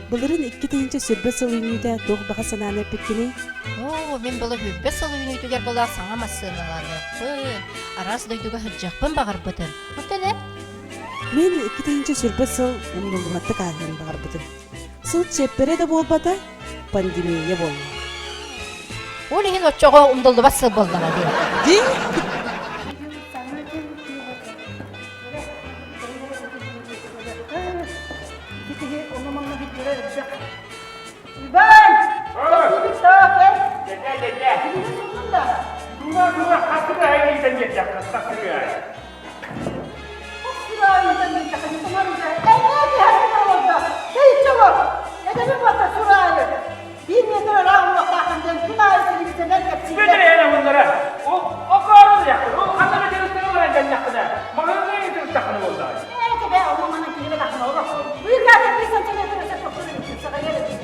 Бұлырын икки тейінче сүрбе сылыйнүйді доқ баға сананы өппеккені? О, мен бұлы хүббе сылы үйнүйтігер бұла саңа массыналанықпын. Арас дойдуға хыржақпын бағар бұтын. Бұтын Мен икки тейінче сүрбе сыл ұмдылғатты қағын бағар бұтын. Сыл чеппере де болбада, пандемия болма. Ол ең отчоға ұмдылды бассы болдыға дейін. Ди? Sana diyor, tak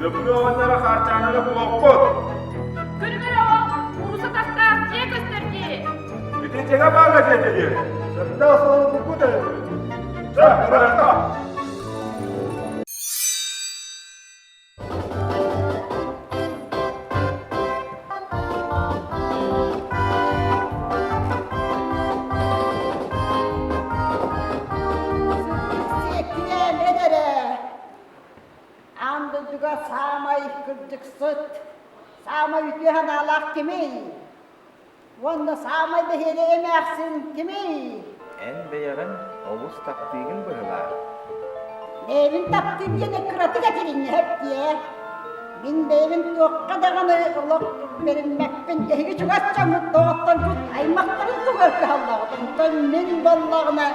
Löpü olanlara harcanlara bu okut. Bitecek bağla dedi. Sırttan sonra bu da. Sen bırakma. Andıdıga samay kırdık sıt. Samay ütüyen alak kimi? Onda samay da hele emeksin kimi? En beyagan Oğuz taktiğin bırılar. Devin taptım yine kıratı getirin hep diye. Min devin tuğka dağını olak benim mekken ehi çıkartacağım. Doğattan tut aymakların tuğar kalağım. Ben min ballağına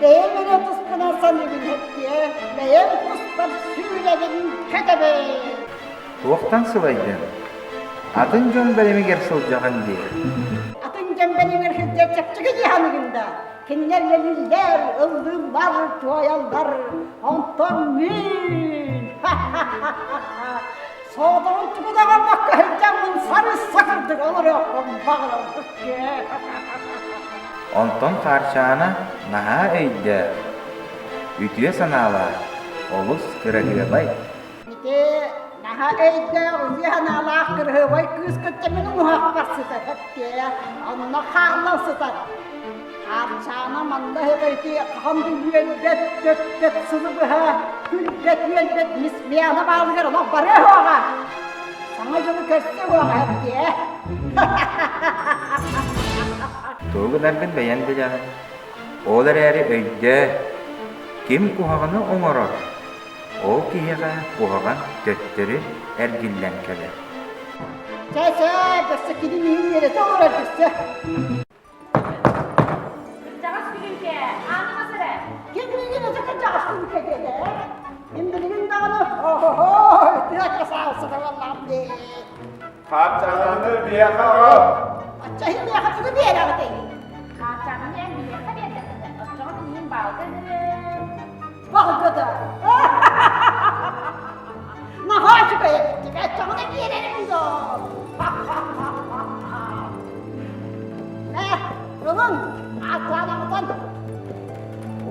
devine tuspuna sanırım hep diye. Neyem tuspar süylevin kötebe. Tuğaktan sıvaydın. Adın jön belimi gersılcagan diye. Atıncan benim erkekler çapçıkı cihanımda. Kinler yeliler, ıldırlar, tuayallar. Ondan min. Soğuduğun tukudağa bakacağımın sarı sakırdır olur yokum bağırıldık ki. Onton karşağına naha eyde. Ütüye sanala. Oğuz kıra bay. Ite naha eyde uzihan Allah kırhı vay kız kıtçımın muhak varsıdır hep ki. Onunla karlansıdır. Karşağına manda heveydi kandı yüelbet dötbet sılıbı ha. Gülbet yüelbet mismiyana bağlıgar ulan barı hoğa. Sana yolu köşse hoğa hep ki. Tuğu nereden beğendi canım. Oğlar eri öyde. Kim kuhağını oңoror. O kihiga kuhağın töttürü ergillen kele. Çese, bısı kidi mühim yere de uğrar bısı. Kim bilgin o zaman cağıştın kekede? Kim bilgin dağını? Ohoho, tüyakla sağ olsun Allah'ım de. Harcanları bir yakar. Açayım bir yakasını bir yere atayım. Balgıdı. Naha çıkaya gittik, açağını bir yere gidiyor. Oğlum, açağını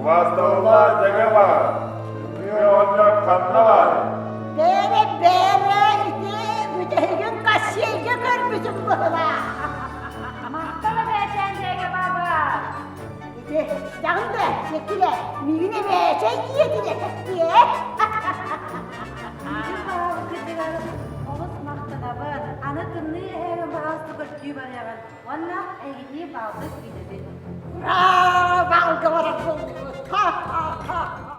Uvazda olmaz dege var. Bir onca kanla var. Bere iti, müdehigin kasiyece görmüşüm bana. Mahtala beğeneceğine baba. İti, canım da, şekile, mivine beğenecek yiyedine diye. Bizim bağlı kızlarım Oğuz mahtanabın. Anı tınlığı eğer bağızlı bir tüy barayağın. Valla eğitiği bağlı gidelim. Bravo, balgı var akıllı. Ha ha ha.